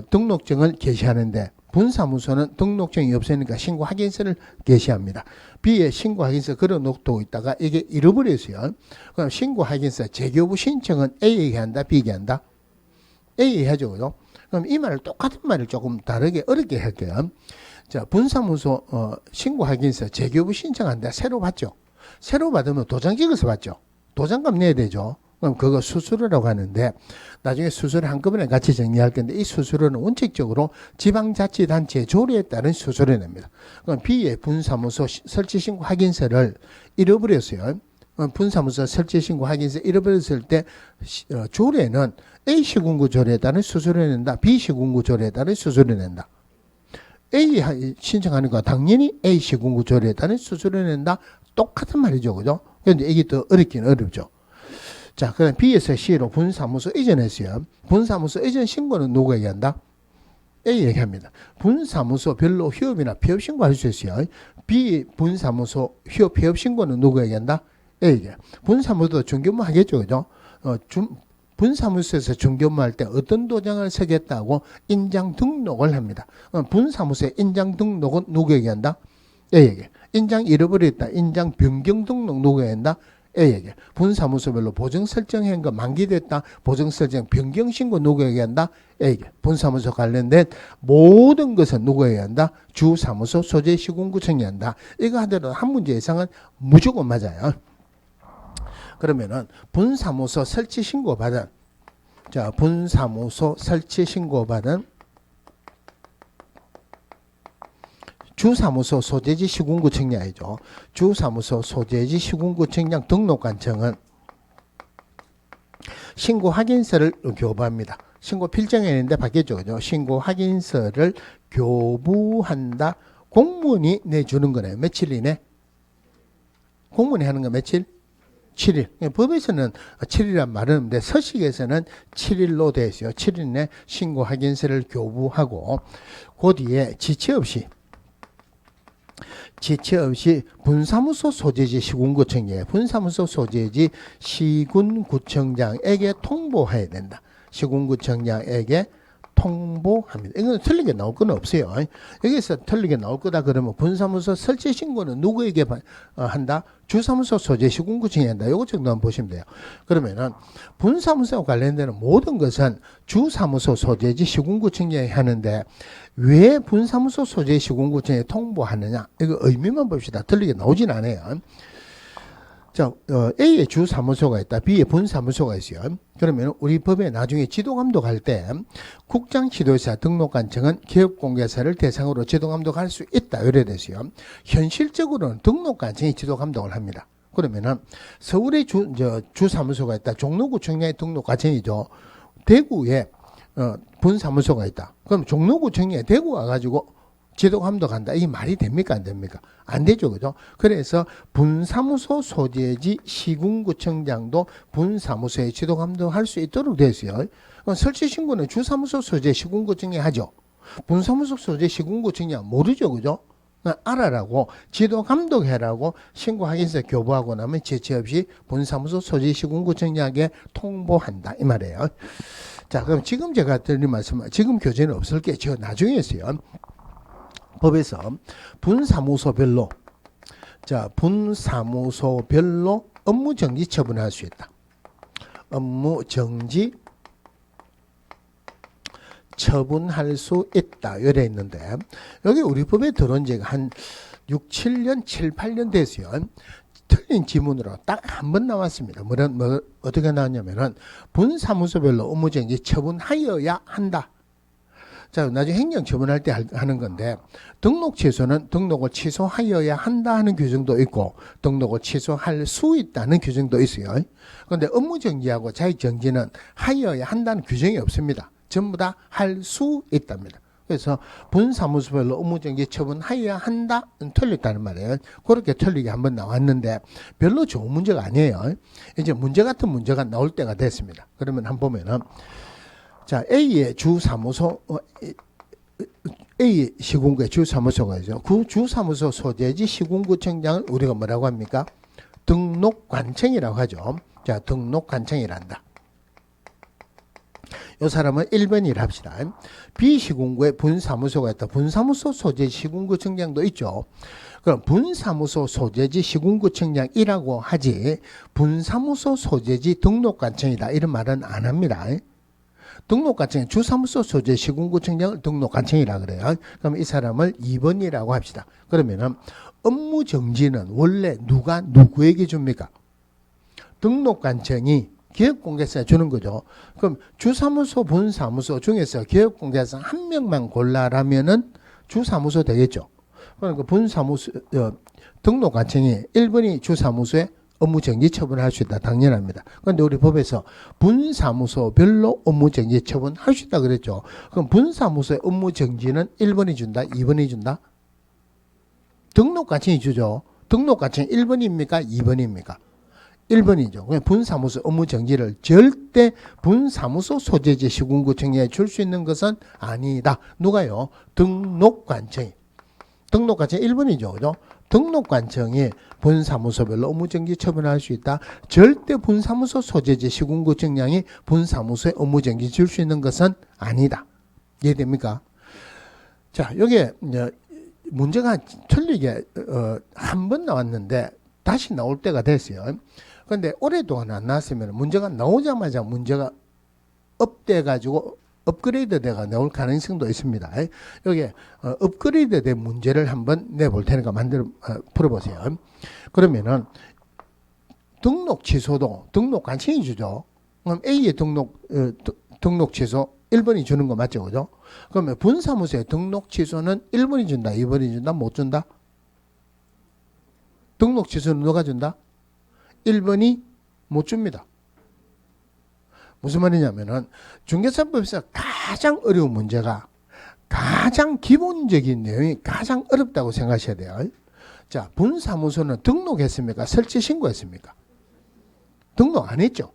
등록증을 게시하는데 분사무소는 등록증이 없으니까 신고 확인서를 게시합니다. B에 신고 확인서 걸어놓고 있다가 이게 잃어버렸어요. 그럼 신고 확인서 재교부 신청은 A에게 한다, B에게 한다? A 하죠, 그죠? 그럼 이 말을 똑같은 말을 조금 다르게 어렵게 할게요. 자, 분사무소 신고 확인서 재교부 신청한다. 새로 받죠. 새로 받으면 도장 찍어서 받죠. 도장값 내야 되죠. 그럼 그거 수수료라고 하는데 나중에 수수료 한꺼번에 같이 정리할 건데 이 수수료는 원칙적으로 지방자치단체 조례에 따른 수수료 냅니다. 그럼 B의 분사무소 설치 신고 확인서를 잃어버렸어요. 분사무소 설치 신고 확인서 잃어버렸을 때 조례는 A 시군구 조례에 따른 수수료 낸다. B 시군구 조례에 따른 수수료 낸다. A 신청하는 거 당연히 A 시군구 조례에 따른 수수료 낸다. 똑같은 말이죠, 그죠? 그런데 이게 더 어렵긴 어렵죠. 자, 그럼 B에서 C로 분사무소 이전했어요. 분사무소 이전 신고는 누구에게 한다? A에게 합니다. 분사무소 별로 휴업이나 폐업 신고할 수 있어요. B 분사무소 휴업 폐업 신고는 누구에게 한다? A에게. 분사무소도 중개업무 하겠죠, 그죠? 분사무소에서 중개업무할 때 어떤 도장을 서겠다고 인장 등록을 합니다. 분사무소의 인장 등록은 누구에게 한다? A에게. 인장 잃어버렸다. 인장 변경 등록 누구에게 한다? A에게. 분사무소별로 보정 설정한 거 만기됐다. 보정 설정 변경 신고 누구에게 한다? A에게. 분사무소 관련된 모든 것은 누구에게 한다? 주사무소 소재 시군구청이 한다. 이거 하더라도 한 문제 이상은 무조건 맞아요. 그러면은 분사무소 설치 신고 받은 자, 분사무소 설치 신고 받은 주사무소 소재지 시군구청장이죠. 주사무소 소재지 시군구청장 등록관청은 신고 확인서를 교부합니다. 신고 필정했는데 바뀌었죠, 그죠? 신고 확인서를 교부한다. 공무원이 내주는 거네요. 며칠 이내? 공무원이 하는 거 며칠? 7일. 법에서는 7일이란 말은 없는데 서식에서는 7일로 되어 있어요. 7일 내 신고 확인서를 교부하고 그 뒤에 지체 없이 분사무소 소재지 시군구청장에 분사무소 소재지 시군구청장에게 통보해야 된다. 시군구청장에게 통보합니다. 이건 틀리게 나올 건 없어요. 여기서 틀리게 나올 거다 그러면 분사무소 설치 신고는 누구에게 한다? 주사무소 소재 시군구청이 한다. 요거 정도만 보시면 돼요. 그러면은 분사무소와 관련되는 모든 것은 주사무소 소재지 시군구청이 하는데 왜 분사무소 소재 시군구청에 통보하느냐? 이거 의미만 봅시다. 틀리게 나오진 않아요. 자, A의 주사무소가 있다. B의 분사무소가 있어요. 그러면 우리 법에 나중에 지도감독할 때 국장지도사 등록관청은 기업공개사를 대상으로 지도감독할 수 있다. 이래 됐어요. 현실적으로는 등록관청이 지도감독을 합니다. 그러면은 서울의 주사무소가 있다. 종로구청장의 등록관청이죠. 대구에 분사무소가 있다. 그럼 종로구청에 대구 와가지고 지도 감독한다. 이게 말이 됩니까? 안 됩니까? 안 되죠. 그죠? 그래서 분사무소 소재지 시군구청장도 분사무소에 지도 감독할 수 있도록 되어 있어요. 설치 신고는 주사무소 소재 시군구청이 하죠. 분사무소 소재 시군구청이 모르죠. 그죠? 알아라고 지도 감독해라고 신고 확인서 교부하고 나면 제체 없이 본사무소 소지 시군구청장에게 통보한다 이 말이에요. 자, 그럼 지금 제가 드린 말씀은 지금 교재는 없을 게 저 나중에 했어요. 법에서 분사무소별로 분사무소별로 업무정지 처분할 수 있다. 업무정지 처분할 수 있다. 이래 있는데 여기 우리 법에 들어온 지가 한 6, 7년, 7, 8년 됐어요. 틀린 지문으로 딱 한 번 나왔습니다. 어떻게 나왔냐면은 분사무소별로 업무정지 처분하여야 한다. 자, 나중에 행정처분할 때 하는 건데 등록 취소는 등록을 취소하여야 한다 하는 규정도 있고 등록을 취소할 수 있다는 규정도 있어요. 그런데 업무정지하고 자격정지는 하여야 한다는 규정이 없습니다. 전부 다 할 수 있답니다. 그래서 분사무소별로 업무정지 처분하여야 한다는 틀렸다는 말이에요. 그렇게 틀리게 한번 나왔는데 별로 좋은 문제가 아니에요. 이제 문제 같은 문제가 나올 때가 됐습니다. 그러면 한번 보면은 자, A의 주사무소, A 시군구의 주사무소가 있죠. 그 주사무소 소재지 시군구청장을 우리가 뭐라고 합니까? 등록관청이라고 하죠. 자, 등록관청이란다. 이 사람은 1번이라 합시다. B 시군구에 분사무소가 있다. 분사무소 소재지 시군구청장도 있죠. 그럼 분사무소 소재지 시군구청장이라고 하지 분사무소 소재지 등록관청이다. 이런 말은 안 합니다. 등록관청 주사무소 소재 시군구청장을 등록관청이라 그래요. 그럼 이 사람을 2번이라고 합시다. 그러면은 업무정지는 원래 누가 누구에게 줍니까? 등록관청이 기업공개사에 주는 거죠. 그럼 주사무소 분사무소 중에서 기업공개사 한 명만 골라라면은 주사무소 되겠죠. 그러니까 분사무소 등록관청이 1번이 주사무소에 업무정지 처분할 수 있다. 당연합니다. 그런데 우리 법에서 분사무소별로 업무정지 처분할 수 있다 그랬죠. 그럼 분사무소의 업무정지는 1번이 준다? 2번이 준다? 등록관청이 주죠. 등록관청이 1번입니까? 2번입니까? 1번이죠. 그냥 분사무소 업무정지를 절대 분사무소 소재지 시군구청에 줄 수 있는 것은 아니다. 누가요? 등록관청이. 등록관청이 1번이죠. 그죠? 등록관청이 분사무소별로 업무정지 처분할 수 있다. 절대 분사무소 소재지 시군구청장이 분사무소에 업무정지 줄 수 있는 것은 아니다. 이해됩니까? 자, 여기에 문제가 틀리게 한 번 나왔는데 다시 나올 때가 됐어요. 그런데 오랫동안 안 나왔으면 문제가 나오자마자 문제가 업돼가지고 업그레이드 돼가 나올 가능성도 있습니다. 여기 업그레이드 된 문제를 한번 내볼 테니까 풀어보세요. 그러면은 등록 취소도 등록관청이 주죠. 그럼 A의 등록 취소 1번이 주는 거 맞죠? 그죠? 그러면 분사무소의 등록 취소는 1번이 준다, 2번이 준다, 못 준다? 등록 취소는 누가 준다? 1번이 못 줍니다. 무슨 말이냐면은 중개사법에서 가장 어려운 문제가 가장 기본적인 내용이 가장 어렵다고 생각하셔야 돼요. 자, 분사무소는 등록했습니까? 설치 신고했습니까? 등록 안 했죠.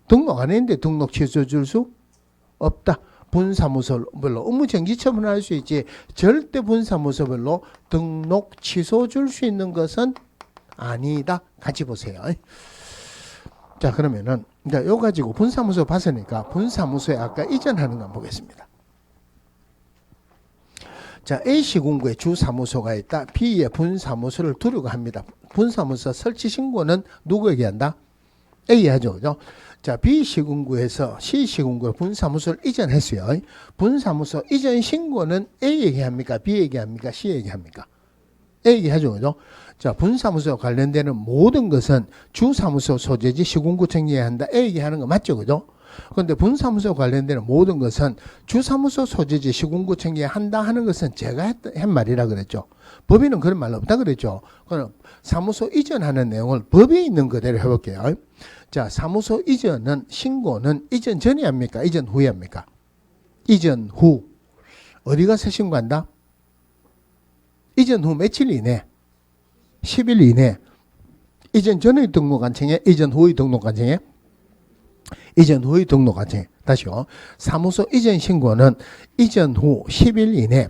등록 안 했는데 등록 취소 줄 수 없다. 분사무소별로 업무정지 처분할 수 있지 절대 분사무소별로 등록 취소 줄 수 있는 것은 아니다. 같이 보세요. 자, 그러면은 이제 이거 가지고 분사무소 봤으니까 분사무소에 아까 이전하는 거 한번 보겠습니다. 자, A 시군구에 주사무소가 있다. B의 분사무소를 두려고 합니다. 분사무소 설치 신고는 누구에게 한다? A 하죠. 그죠? 자, B 시군구에서 C 시군구에 분사무소를 이전했어요. 분사무소 이전 신고는 A에게 합니까? B에게 합니까? C에게 합니까? A에게 하죠. 그죠? 자, 분사무소 관련되는 모든 것은 주사무소 소재지 시군구청에 한다. A에게 하는 거 맞죠? 그죠? 그런데 분사무소 관련되는 모든 것은 주사무소 소재지 시군구청에 한다 하는 것은 제가 한 말이라 그랬죠. 법에는 그런 말 없다 그랬죠. 그럼 사무소 이전하는 내용을 법에 있는 그대로 해볼게요. 자, 사무소 이전은 신고는 이전 전에 합니까? 이전 후에 합니까? 이전 후. 어디 가서 신고한다? 이전 후 며칠 이내? 10일 이내. 이전 전의 등록관청에, 이전 후의 등록관청에, 이전 후의 등록관청에. 다시요. 사무소 이전 신고는 이전 후 10일 이내.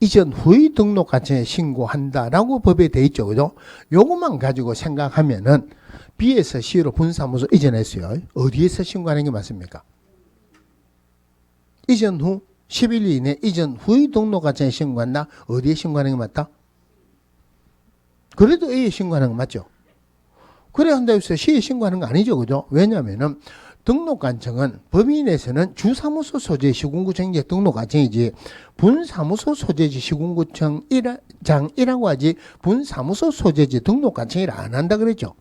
이전 후의 등록관청에 신고한다라고 법에 돼 있죠. 그죠? 요것만 가지고 생각하면은 B에서 C로 분사무소 이전했어요. 어디에서 신고하는 게 맞습니까? 이전 후 10일 이내 이전 후의 등록관청에 신고한다. 어디에 신고하는 게 맞다? 그래도 A에 신고하는 거 맞죠? 그래야 한다고 해서 C에 신고하는 거 아니죠. 그죠? 왜냐면은 등록관청은 법인에서는 주사무소 소재 시군구청이 등록관청이지 분사무소 소재지 시군구청장이라고 하지 분사무소 소재지 등록관청이라 안 한다 그랬죠.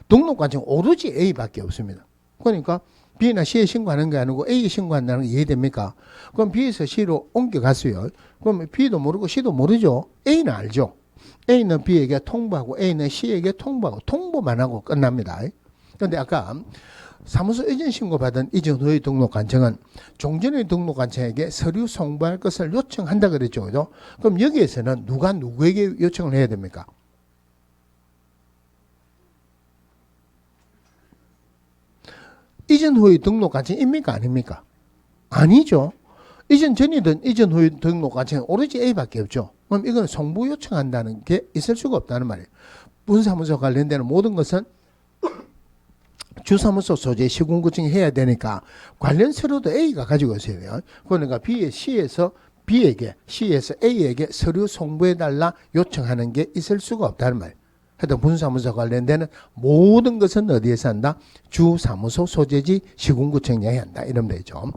등록관청 오로지 A밖에 없습니다. 그러니까 B나 C에 신고하는 게 아니고 A에 신고한다는 게 이해됩니까? 그럼 B에서 C로 옮겨갔어요. 그럼 B도 모르고 C도 모르죠. A는 알죠. A는 B에게 통보하고 A는 C에게 통보하고 통보만 하고 끝납니다. 그런데 아까 사무소 이전 신고받은 이전 후의 등록관청은 종전의 등록관청에게 서류 송부할 것을 요청한다 그랬죠. 그죠? 그럼 여기에서는 누가 누구에게 요청을 해야 됩니까? 이전 후의 등록관청입니까? 아닙니까? 아니죠. 이전 전이든 이전 후의 등록관청은 오로지 A밖에 없죠. 그럼 이건 송부 요청한다는 게 있을 수가 없다는 말이에요. 분사무소 관련되는 모든 것은 주사무소 소재 시군구청이 해야 되니까 관련 서류도 A가 가지고 있어야 돼요. 그러니까 C에서 A에게 서류 송부해달라 요청하는 게 있을 수가 없다는 말이에요. 하여튼 분사무소 관련되는 모든 것은 어디에서 한다? 주사무소 소재지 시군구청이 해야 한다. 이러면 되죠.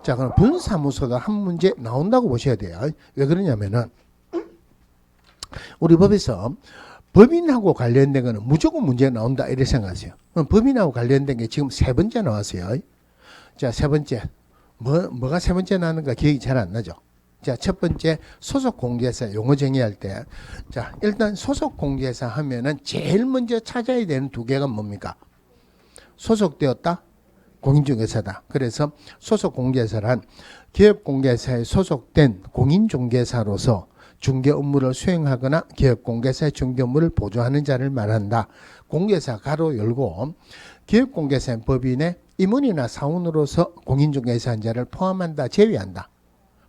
자, 그럼 분사무소가 한 문제 나온다고 보셔야 돼요. 왜 그러냐면은 우리 법에서 법인하고 관련된 거는 무조건 문제가 나온다 이렇게 생각하세요. 그럼 법인하고 관련된 게 지금 세 번째 나왔어요. 자, 세 번째. 뭐가 세 번째 나왔는가 기억이 잘 안 나죠. 자, 첫 번째 소속 공개사 용어 정의할 때, 자, 일단 소속 공개사 하면은 제일 먼저 찾아야 되는 두 개가 뭡니까? 소속되었다, 공인중개사다. 그래서 소속 공개사란 기업공개사에 소속된 공인중개사로서 중개 업무를 수행하거나 기업공개사의 중개 업무를 보조하는 자를 말한다. 공개사 가로 열고 기업공개사의 법인의 임원이나 사원으로서 공인중개사 한 자를 포함한다, 제외한다.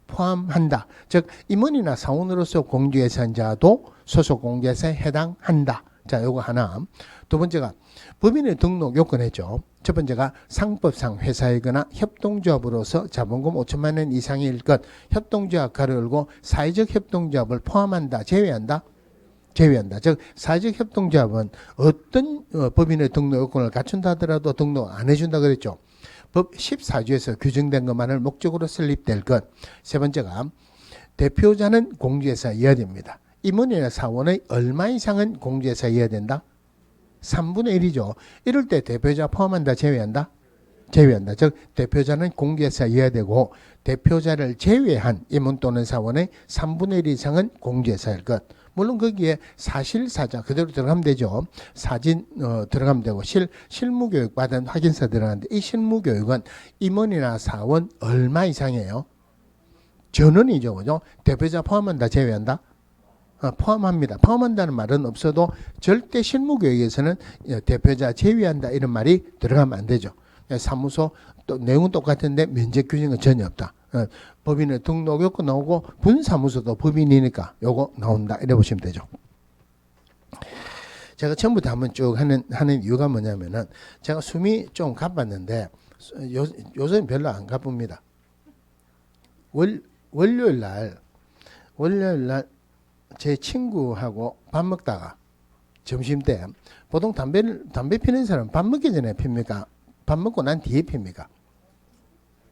포함한다. 즉 임원이나 사원으로서 공인중개사 한 자도 소속 공개사에 해당한다. 자, 요거 하나. 두 번째가 법인의 등록 요건이죠. 첫 번째가 상법상 회사이거나 협동조합으로서 자본금 5천만 원 이상일 것, 협동조합 가로 열고 사회적 협동조합을 포함한다, 제외한다? 제외한다. 즉 사회적 협동조합은 어떤 법인의 등록 요건을 갖춘다 하더라도 등록 안 해준다 그랬죠. 법 14조에서 규정된 것만을 목적으로 설립될 것. 세 번째가 대표자는 공주회사여야 됩니다. 임원이나 사원의 얼마 이상은 공주회사여야 된다? 3분의 1이죠. 이럴 때 대표자 포함한다, 제외한다? 제외한다. 즉 대표자는 공주회사여야 되고 대표자를 제외한 임원 또는 사원의 3분의 1 이상은 공주회사일 것. 물론 거기에 사실사자 그대로 들어가면 되죠. 사진 들어가면 되고 실무교육 받은 확인서 들어가는데 이 실무교육은 임원이나 사원 얼마 이상이에요? 전원이죠. 그죠? 대표자 포함한다, 제외한다? 포함합니다. 포함한다는 말은 없어도 절대 실무교육에서는 대표자 제외한다 이런 말이 들어가면 안 되죠. 사무소 또 내용은 똑같은데 면책 규정은 전혀 없다. 법인의 등록 요건 나오고 분사무소도 법인이니까 요거 나온다 이래 보시면 되죠. 제가 처음부터 한번 쭉 하는 이유가 뭐냐면은 제가 숨이 좀 가빴는데 요새는 별로 안 가쁩니다. 월요일 날 제 친구하고 밥 먹다가 점심 때 보통 담배 피는 사람은 밥 먹기 전에 핍니까? 밥 먹고 난 뒤에 핍니까?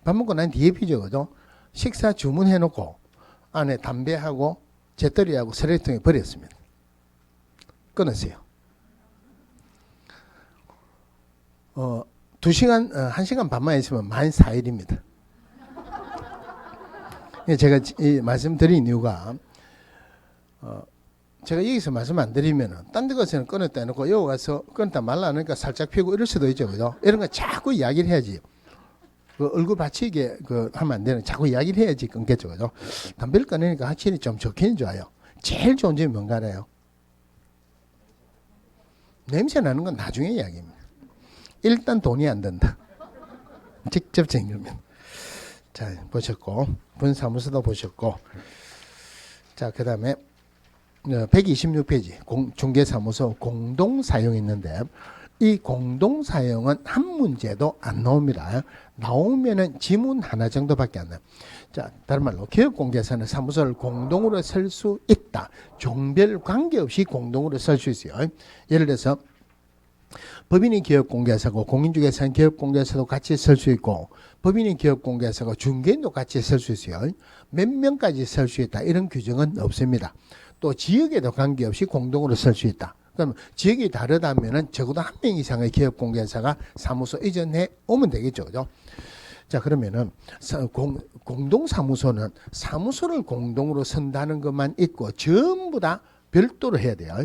밥 먹고 난 뒤에 피죠. 그죠? 식사 주문해놓고 안에 담배하고 재떨이하고 쓰레기통에 버렸습니다. 끊었어요. 2시간, 1시간 반만 있으면 만 4일입니다. 제가 이 말씀드린 이유가 제가 여기서 말씀 안 드리면은 딴 데 가서는 끊었다 해놓고 여기 가서 끊었다 말라 하니까 살짝 피고 이럴 수도 있죠. 그죠? 이런 거 자꾸 이야기를 해야지. 그 얼굴 받치게 하면 안 되는 자꾸 이야기를 해야지 끊겠죠. 그죠? 담배를 꺼내니까 확실히 좀 좋긴 좋아요. 제일 좋은 점이 뭔가 알아요? 냄새 나는 건 나중에 이야기입니다. 일단 돈이 안 든다. 직접 챙기면. 자, 보셨고 분사무소도 보셨고 자, 그 다음에 126페이지 중개사무소 공동사용이 있는데 이 공동사용은 한 문제도 안 나옵니다. 나오면은 지문 하나 정도밖에 안 나요. 자, 다른 말로 기업공개사는 사무소를 공동으로 쓸 수 있다. 종별 관계없이 공동으로 쓸 수 있어요. 예를 들어서 법인이 기업공개사고 공인중개사는 기업공개사도 같이 쓸 수 있고 법인이 기업공개사고 중개인도 같이 쓸 수 있어요. 몇 명까지 쓸 수 있다. 이런 규정은 없습니다. 또 지역에도 관계없이 공동으로 쓸 수 있다. 그럼 지역이 다르다면은 적어도 한 명 이상의 기업공개사가 사무소 이전해 오면 되겠죠. 그죠? 자, 그러면은 공동사무소는 사무소를 공동으로 쓴다는 것만 있고 전부 다 별도로 해야 돼요.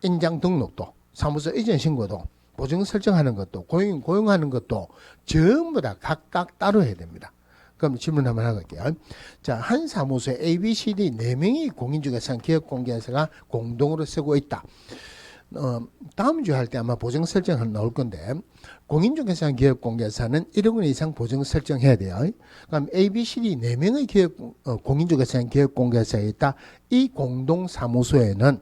인장 등록도, 사무소 이전 신고도, 보증 설정하는 것도, 고용하는 것도 전부 다 각각 따로 해야 됩니다. 그럼 질문 한번 할게요. 자, 한 사무소에 A, B, C, D 4명이 공인중개사, 기업공개사가 공동으로 쓰고 있다. 다음 주 할 때 아마 보증 설정 나올 건데 공인중개사, 기업공개사는 1억 원 이상 보증 설정해야 돼요. 그럼 A, B, C, D 4명의 공인중개사, 기업공개사에 있다. 이 공동사무소에는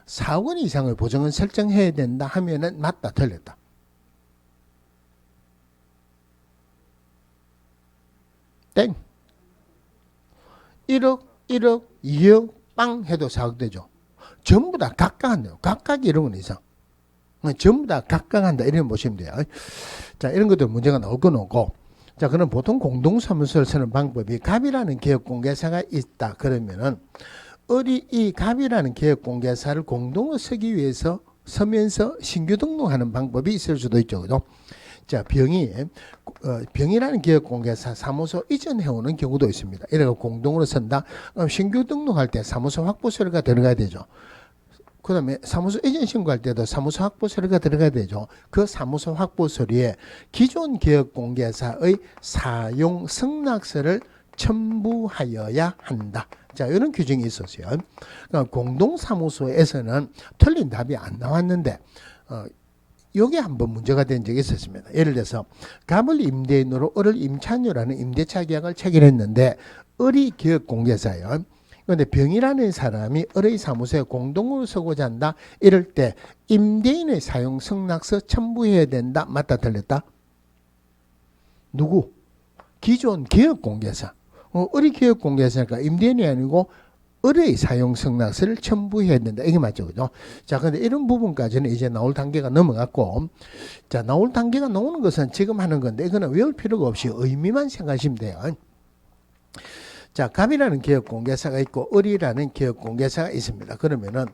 4억 원 이상의 보증을 설정해야 된다 하면은 맞다, 틀렸다. 땡. 1억, 2억, 빵 해도 4억 되죠. 전부 다 각각 한대요. 각각 1억 원 이상. 전부 다 각각 한다. 이런 보시면 돼요. 자, 이런 것들 문제가 나올 건 없고. 자, 그럼 보통 공동사무소를 쓰는 방법이 갑이라는 기업공개사가 있다. 그러면은 이 갑이라는 기업공개사를 공동으로 쓰기 위해서 서면서 신규 등록하는 방법이 있을 수도 있죠. 그죠? 자, 병이라는 기업공개사 사무소 이전해오는 경우도 있습니다. 이래서 공동으로 쓴다. 그럼 신규 등록할 때 사무소 확보 서류가 들어가야 되죠. 그 다음에 사무소 이전 신고할 때도 사무소 확보 서류가 들어가야 되죠. 그 사무소 확보 서류에 기존 기업공개사의 사용 승낙서를 첨부하여야 한다. 자, 이런 규정이 있었어요. 그러니까 공동사무소에서는 틀린 답이 안 나왔는데 요게 한번 문제가 된 적이 있었습니다. 예를 들어서 갑을 임대인으로 을을 임차인으로라는 임대차 계약을 체결했는데 을이 기업공개사예요. 그런데 병이라는 사람이 을의 사무소에 공동으로 서고자 한다. 이럴 때 임대인의 사용 승낙서 첨부해야 된다. 맞다, 틀렸다? 누구? 기존 기업공개사. 을이 기업공개사니까 임대인이 아니고 을의 사용 승낙서를 첨부해야 된다. 이게 맞죠, 그죠? 자, 근데 이런 부분까지는 이제 나올 단계가 넘어갔고, 자, 나올 단계가 나오는 것은 지금 하는 건데, 이거는 외울 필요가 없이 의미만 생각하시면 돼요. 자, 갑이라는 기업공개사가 있고, 을이라는 기업공개사가 있습니다. 그러면은,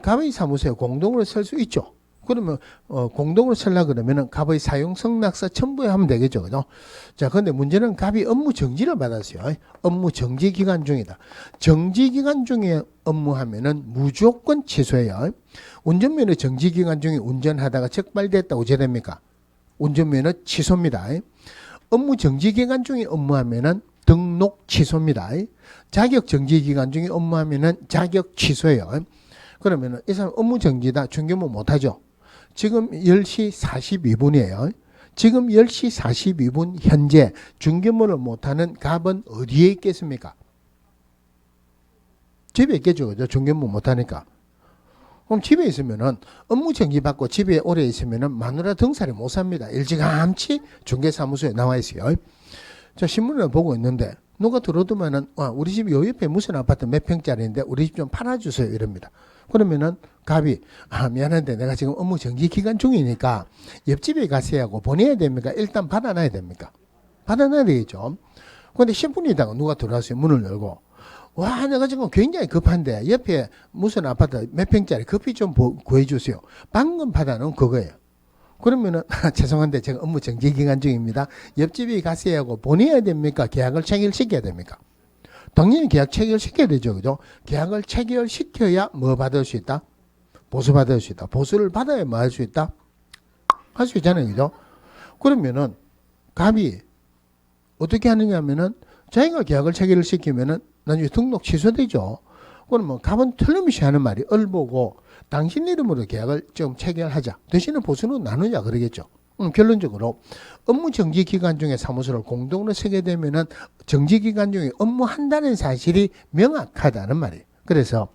갑의 사무소에 공동으로 쓸 수 있죠. 그러면 공동으로 쓰려고 그러면은 갑의 사용 승낙서 첨부하면 되겠죠. 그죠? 자, 근데 문제는 갑이 업무 정지를 받았어요. 업무 정지 기간 중이다. 정지 기간 중에 업무하면은 무조건 취소해요. 운전면허 정지 기간 중에 운전하다가 적발됐다고 어찌 됩니까? 운전면허 취소입니다. 업무 정지 기간 중에 업무하면은 등록 취소입니다. 자격 정지 기간 중에 업무하면은 자격 취소예요. 그러면은 이 사람 업무 정지다. 중개모 못하죠. 지금 10시 42분이에요. 지금 10시 42분 현재 중개모를 못하는 갑은 어디에 있겠습니까? 집에 있겠죠. 그죠? 중개모 못하니까. 그럼 집에 있으면은 업무 정지 받고 집에 오래 있으면은 마누라 등살이 못 삽니다. 일찌감치 중개사무소에 나와 있어요. 자, 신문을 보고 있는데 누가 들어두면은 우리 집 요 옆에 무슨 아파트 몇 평짜리인데 우리 집 좀 팔아주세요 이럽니다. 그러면은 갑이 미안한데 내가 지금 업무 정지 기간 중이니까 옆집에 가세요 하고 보내야 됩니까? 일단 받아놔야 됩니까? 받아놔야 되겠죠. 그런데 10분 있다가 누가 들어왔어요. 문을 열고 와, 내가 지금 굉장히 급한데 옆에 무슨 아파트 몇 평짜리 커피 좀 구해주세요. 방금 받아놓은 그거예요. 그러면은 죄송한데 제가 업무 정지 기간 중입니다. 옆집에 가세요 하고 보내야 됩니까? 계약을 체결시켜야 됩니까? 당연히 계약 체결시켜야 되죠. 그죠? 계약을 체결시켜야 뭐 받을 수 있다? 보수 받을 수 있다. 보수를 받아야 뭐 할 수 있다? 할 수 있잖아요. 그죠? 그러면은 갑이 어떻게 하느냐 하면은 자기가 계약을 체결을 시키면은 나중에 등록 취소되죠. 그러면 갑은 틀림없이 하는 말이 을 보고 당신 이름으로 계약을 좀 체결하자. 대신에 보수는 나누자 그러겠죠. 결론적으로 업무 정지 기간 중에 사무소를 공동으로 쓰게 되면은 정지 기간 중에 업무한다는 사실이 명확하다는 말이에요. 그래서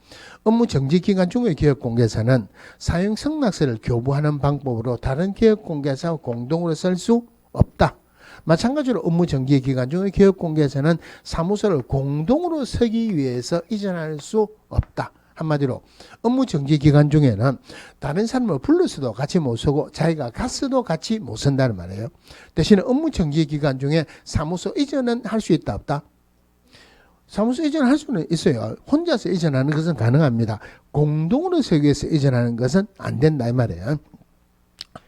업무 정지 기간 중의 기업공개사는 사용 승낙서를 교부하는 방법으로 다른 기업공개사와 공동으로 쓸 수 없다. 마찬가지로 업무 정지 기간 중의 기업공개사는 사무소를 공동으로 쓰기 위해서 이전할 수 없다. 한마디로 업무 정지 기간 중에는 다른 사람을 불러서도 같이 못 쓰고 자기가 갔어도 같이 못 쓴다는 말이에요. 대신에 업무 정지 기간 중에 사무소 이전은 할 수 있다 없다? 사무소 이전할 수는 있어요. 혼자서 이전하는 것은 가능합니다. 공동으로 쓰기 위해서 이전하는 것은 안 된다 이 말이에요.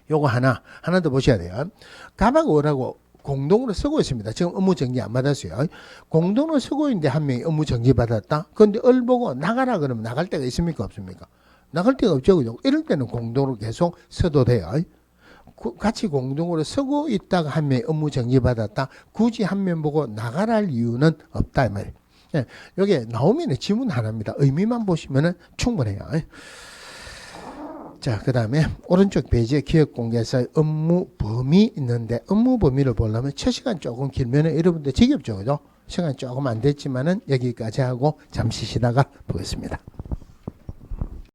요거 하나 더 보셔야 돼요. 갑하고 을하고 공동으로 쓰고 있습니다. 지금 업무 정지 안 받았어요. 공동으로 쓰고 있는데 한 명이 업무 정지 받았다. 그런데 을 보고 나가라 그러면 나갈 데가 있습니까 없습니까? 나갈 데가 없죠. 그죠? 이럴 때는 공동으로 계속 써도 돼요. 같이 공동으로 쓰고 있다가 한 명이 업무 정지 받았다. 굳이 한 명 보고 나가라 할 이유는 없다 이 말이에요. 예, 여기에 나오면 지문 하나입니다. 의미만 보시면 충분해요. 자, 그 다음에 오른쪽 페이지에 기업공개사의 업무 범위 있는데 업무 범위를 보려면 첫 시간 조금 길면 여러분들 지겹죠. 그죠? 시간이 조금 안 됐지만은 여기까지 하고 잠시 쉬다가 보겠습니다.